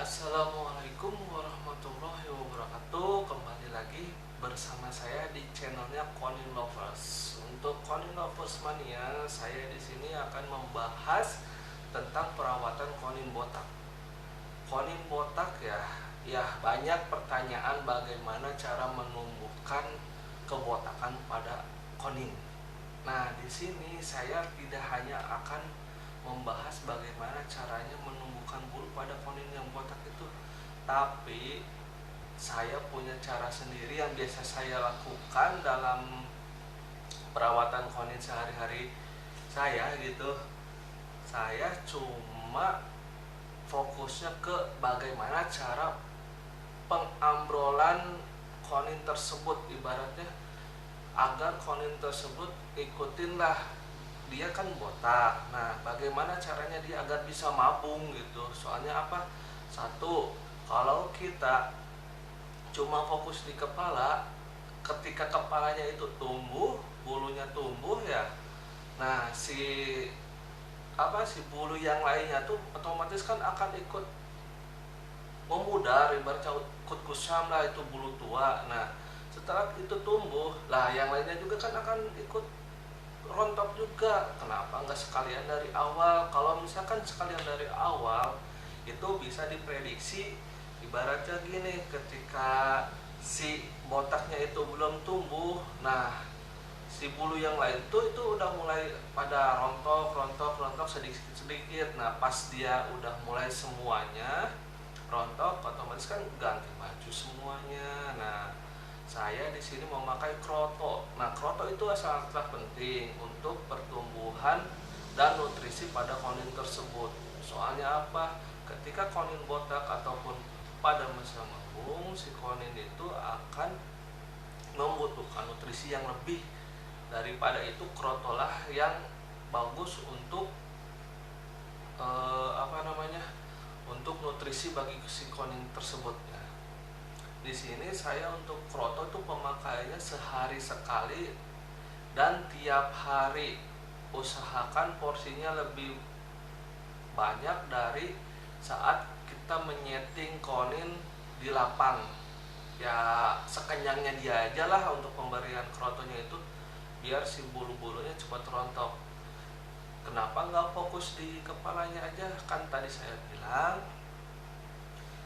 Assalamualaikum warahmatullahi wabarakatuh. Kembali lagi bersama saya di channelnya Konin Lovers. Untuk Konin Lovers Mania, saya di sini akan membahas tentang perawatan konin botak. Konin botak ya banyak pertanyaan bagaimana cara menumbuhkan kebotakan pada konin. Nah, di sini saya tidak hanya akan membahas bagaimana caranya menumbuhkan bulu pada konin yang botak itu, tapi saya punya cara sendiri yang biasa saya lakukan dalam perawatan konin sehari-hari saya gitu. Saya cuma fokusnya ke bagaimana cara pengambrolan konin tersebut, ibaratnya agar konin tersebut ikutinlah, dia kan botak. Nah, bagaimana caranya dia agar bisa mabung gitu. Soalnya apa? Satu, kalau kita cuma fokus di kepala, ketika kepalanya itu tumbuh, bulunya tumbuh ya. Nah, si bulu yang lainnya tuh otomatis kan akan ikut memudar, ibaratnya ikut kusam lah, itu bulu tua. Nah, setelah itu tumbuh lah, yang lainnya juga kan akan ikut rontok juga. Kenapa nggak sekalian dari awal? Kalau misalkan sekalian dari awal, itu bisa diprediksi. Ibaratnya gini, ketika si botaknya itu belum tumbuh, nah si bulu yang lain tuh itu udah mulai pada rontok sedikit. Nah, pas dia udah mulai semuanya rontok, otomatis kan ganti baju semuanya. Nah, saya di sini memakai kroto. Nah, kroto itu sangatlah penting untuk pertumbuhan dan nutrisi pada konin tersebut. Soalnya apa? Ketika konin botak ataupun pada masa mabung, si konin itu akan membutuhkan nutrisi yang lebih. Daripada itu, krotolah yang bagus untuk untuk nutrisi bagi si konin tersebut. Di sini saya untuk kroto tuh pemakaiannya sehari sekali dan tiap hari. Usahakan porsinya lebih banyak dari saat kita menyeting konin di lapang. Ya sekenyangnya dia aja lah untuk pemberian krotonya itu, biar si bulu-bulunya cepat rontok. Kenapa nggak fokus di kepalanya aja? Kan tadi saya bilang,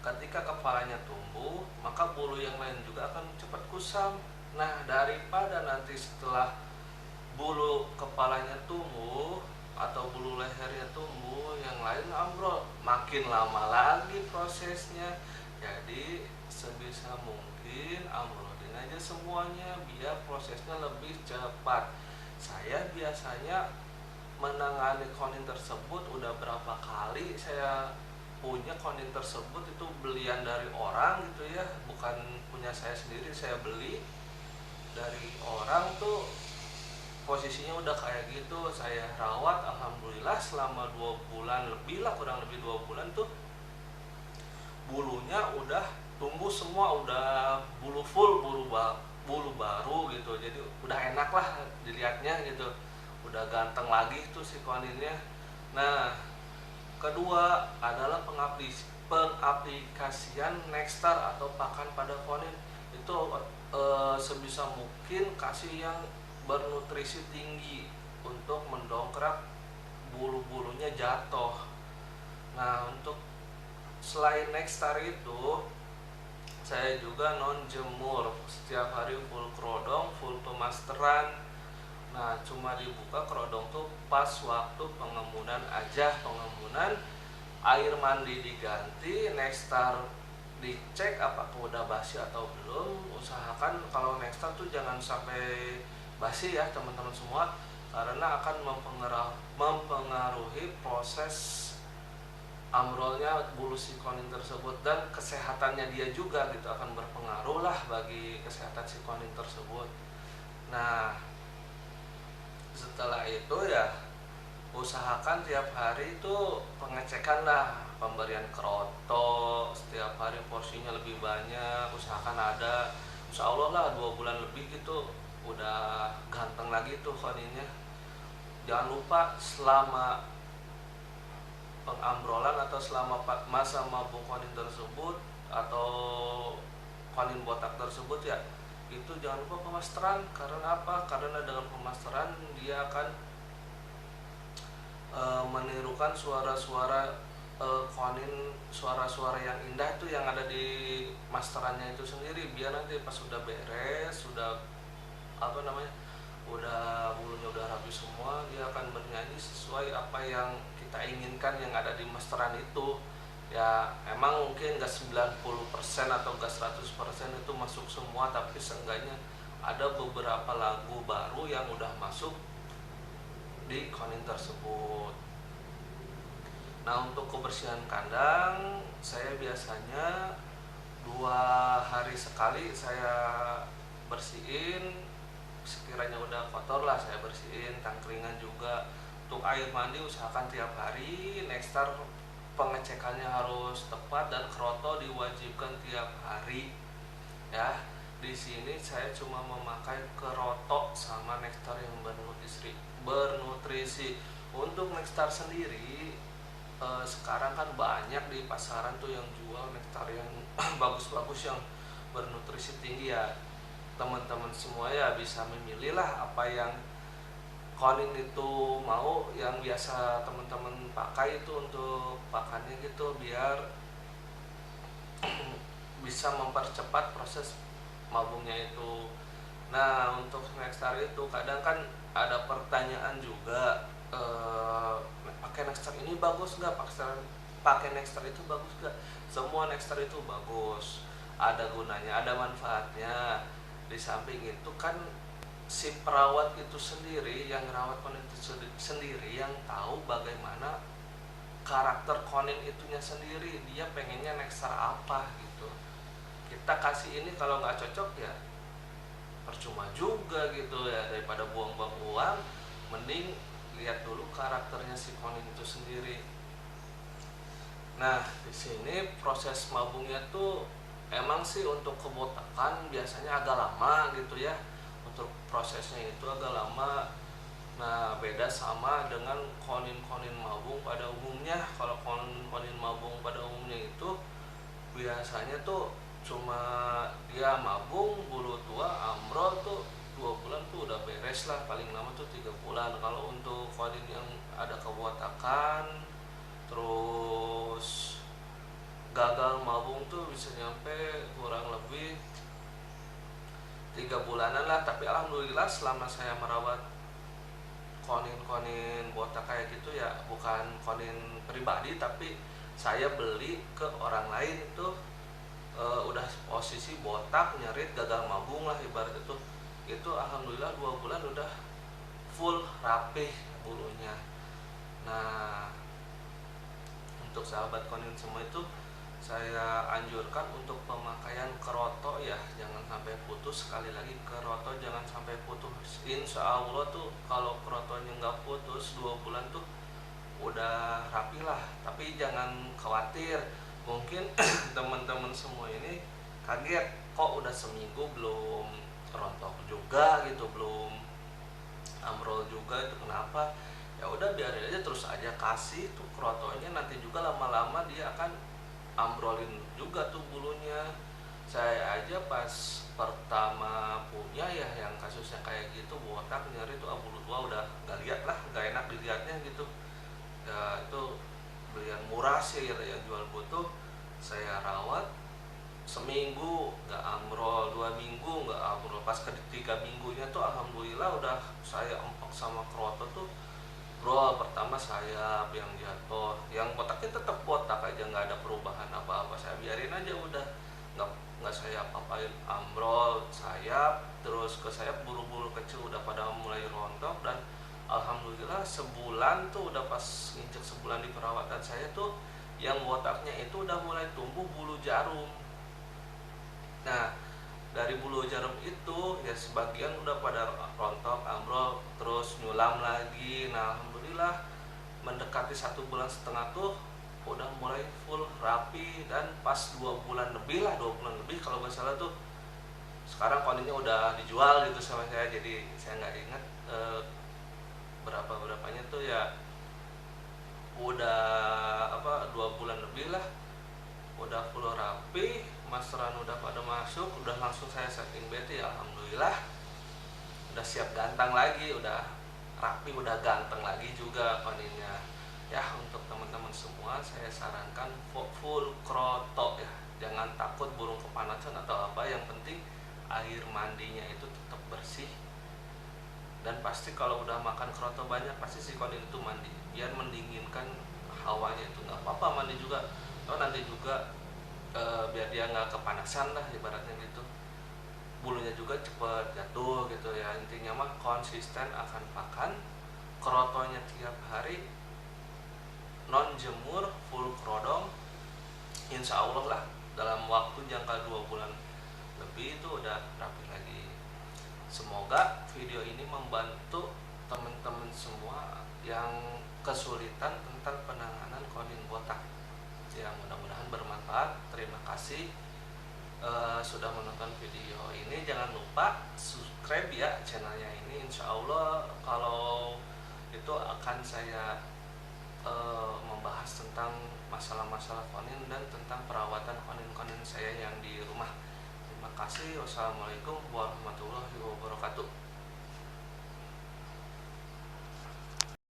ketika kepalanya tumbuh, maka bulu yang lain juga akan cepat kusam. Nah, daripada nanti setelah bulu kepalanya tumbuh atau bulu lehernya tumbuh, yang lain ambrol, makin lama lagi prosesnya. Jadi sebisa mungkin ambrolin aja semuanya biar prosesnya lebih cepat. Saya biasanya menangani konin tersebut udah berapa kali saya punya konin tersebut, itu belian dari orang gitu ya, bukan punya saya sendiri. Saya beli dari orang tuh, posisinya udah kayak gitu. Saya rawat, alhamdulillah selama 2 bulan lebih lah, kurang lebih 2 bulan tuh bulunya udah tumbuh semua, udah bulu full, bulu baru gitu. Jadi udah enak lah dilihatnya gitu, udah ganteng lagi tuh si koninnya. Nah, kedua adalah pengaplikasian Nexstar atau pakan pada konin. Itu sebisa mungkin kasih yang bernutrisi tinggi untuk mendongkrak bulu-bulunya jatuh. Nah, untuk selain Nexstar itu, saya juga non jemur setiap hari, full kerodong, full pemasteran. Nah, cuma dibuka kerodong tuh pas waktu pengemunan aja, pengemunan air mandi diganti, Nexstar dicek apakah udah basi atau belum. Usahakan kalau Nexstar tuh jangan sampai basi ya teman-teman semua, karena akan mempengaruhi proses ambrolnya bulu si konin tersebut, dan kesehatannya dia juga gitu, akan berpengaruh lah bagi kesehatan si konin tersebut. Nah, setelah itu ya usahakan tiap hari itu pengecekan lah, pemberian kroto setiap hari, porsinya lebih banyak, usahakan ada. Insya Allah lah 2 bulan lebih gitu udah ganteng lagi tuh koninnya. Jangan lupa selama pengambrolan atau selama masa mabung konin tersebut atau konin botak tersebut ya, itu jangan lupa pemasteran. Karena apa? Karena dengan pemasteran dia akan menirukan suara-suara konin, suara-suara yang indah itu yang ada di masterannya itu sendiri, biar nanti pas sudah beres, sudah apa namanya, udah bulunya udah rapi semua, dia akan bernyanyi sesuai apa yang kita inginkan yang ada di masteran itu. Ya emang mungkin gak 90% atau gak 100% itu masuk semua, tapi seenggaknya ada beberapa lagu baru yang udah masuk di konin tersebut. Nah, untuk kebersihan kandang saya biasanya 2 hari sekali saya bersihin. Sekiranya udah kotor lah saya bersihin. Tangkringan juga. Untuk air mandi usahakan tiap hari. Nextar pengecekannya harus tepat dan kroto diwajibkan tiap hari. Ya, di sini saya cuma memakai keroto sama Nextar yang bernutrisi. Untuk Nextar sendiri sekarang kan banyak di pasaran tuh yang jual Nektar yang bagus-bagus yang bernutrisi tinggi ya. Teman-teman semua ya bisa memilih lah apa yang konin itu mau, yang biasa teman-teman pakai itu untuk pakannya gitu, biar bisa mempercepat proses mabungnya itu. Nah, untuk Nextar itu kadang kan ada pertanyaan juga, pakai Nextar ini bagus nggak? Pakai Nextar itu bagus nggak? Semua Nextar itu bagus, ada gunanya, ada manfaatnya. Di samping itu kan si perawat itu sendiri, yang rawat konin itu sendiri, yang tahu bagaimana karakter konin itunya sendiri, dia pengennya Nextar apa gitu. Kita kasih ini kalau nggak cocok ya percuma juga gitu ya, daripada buang-buang uang, mending lihat dulu karakternya si konin itu sendiri. Nah, di sini proses mabungnya tuh emang sih untuk kebotakan biasanya agak lama gitu ya. Untuk prosesnya itu agak lama. Nah, beda sama dengan konin-konin mabung pada umumnya. Kalau konin mabung pada umumnya itu biasanya tuh cuma dia mabung, bulu tua, amrol tuh 2 bulan tuh udah beres lah, paling lama tuh 3 bulan. Kalau untuk konin yang ada kebotakan terus gagal mabung tuh bisa nyampe kurang lebih 3 bulanan lah. Tapi alhamdulillah selama saya merawat konin-konin botak kayak gitu ya, bukan konin pribadi tapi saya beli ke orang lain itu, udah posisi botak, nyerit, gagal mabung lah ibarat itu alhamdulillah 2 bulan udah full rapih bulunya. Nah, untuk sahabat konin semua itu saya anjurkan untuk pemakaian keroto ya, jangan sampai putus. Sekali lagi, keroto jangan sampai putus. Insya Allah tuh kalau kerotonya nggak putus 2 bulan tuh udah rapi lah. Tapi jangan khawatir, mungkin teman-teman semua ini kaget kok udah seminggu belum rontok juga gitu, belum amrol juga, itu kenapa? Ya udah biarin aja, terus aja kasih tuh krotonya, nanti juga lama-lama dia akan ambrolin juga tuh bulunya. Saya aja pas pertama punya ya yang kasusnya kayak gitu, botak, nyeri tuh bulu tua, udah gak lihat lah, gak enak dilihatnya gitu ya. Itu belian murah sih ya, yang jual butuh. Saya rawat seminggu nggak amrol, 2 minggu nggak amrol, pas ke 3 minggunya tuh alhamdulillah udah saya empok sama kroto tuh. Bro, pertama sayap yang jatuh, yang botaknya tetap botak aja, nggak ada perubahan apa-apa, saya biarin aja udah, nggak saya apa-apain. Amrol sayap, terus ke sayap bulu-bulu kecil udah pada mulai rontok, dan alhamdulillah sebulan tuh udah pas nginjek sebulan di perawatan saya tuh yang botaknya itu udah mulai tumbuh bulu jarum. Nah, dari bulu jarum itu ya sebagian udah pada rontok, ambrol, terus nyulam lagi. Nah, alhamdulillah mendekati 1,5 bulan tuh udah mulai full rapi, dan pas 2 bulan lebih lah, 2 bulan lebih kalau nggak salah tuh, sekarang koninnya udah dijual gitu sama saya, jadi saya nggak ingat berapanya tuh ya, udah 2 bulan lebih lah, udah full rapi, masteran udah pada masuk, udah langsung saya setting BT. Alhamdulillah udah siap ganteng lagi, udah rapi, udah ganteng lagi juga koninnya ya. Untuk teman-teman semua saya sarankan full kroto ya, jangan takut burung kepanasan atau apa, yang penting air mandinya itu tetap bersih. Dan pasti kalau udah makan kroto banyak pasti si konin itu mandi, biar mendinginkan hawanya. Itu nggak apa-apa mandi juga, atau nanti juga biar dia nggak kepanasan lah ibaratnya gitu, bulunya juga cepet jatuh gitu ya. Intinya mah konsisten akan pakan krotonya tiap hari, non jemur, full krodong. Insya Allah lah dalam waktu jangka 2 bulan lebih itu udah rapi lagi. Semoga video ini membantu teman-teman semua yang kesulitan tentang penanganan konin botak. Ya, mudah-mudahan bermanfaat. Terima kasih sudah menonton video ini. Jangan lupa subscribe ya channelnya ini. Insya Allah kalau itu akan saya membahas tentang masalah-masalah konin dan tentang perawatan konin-konin saya yang di rumah. Terima kasih. Wassalamualaikum warahmatullahi wabarakatuh.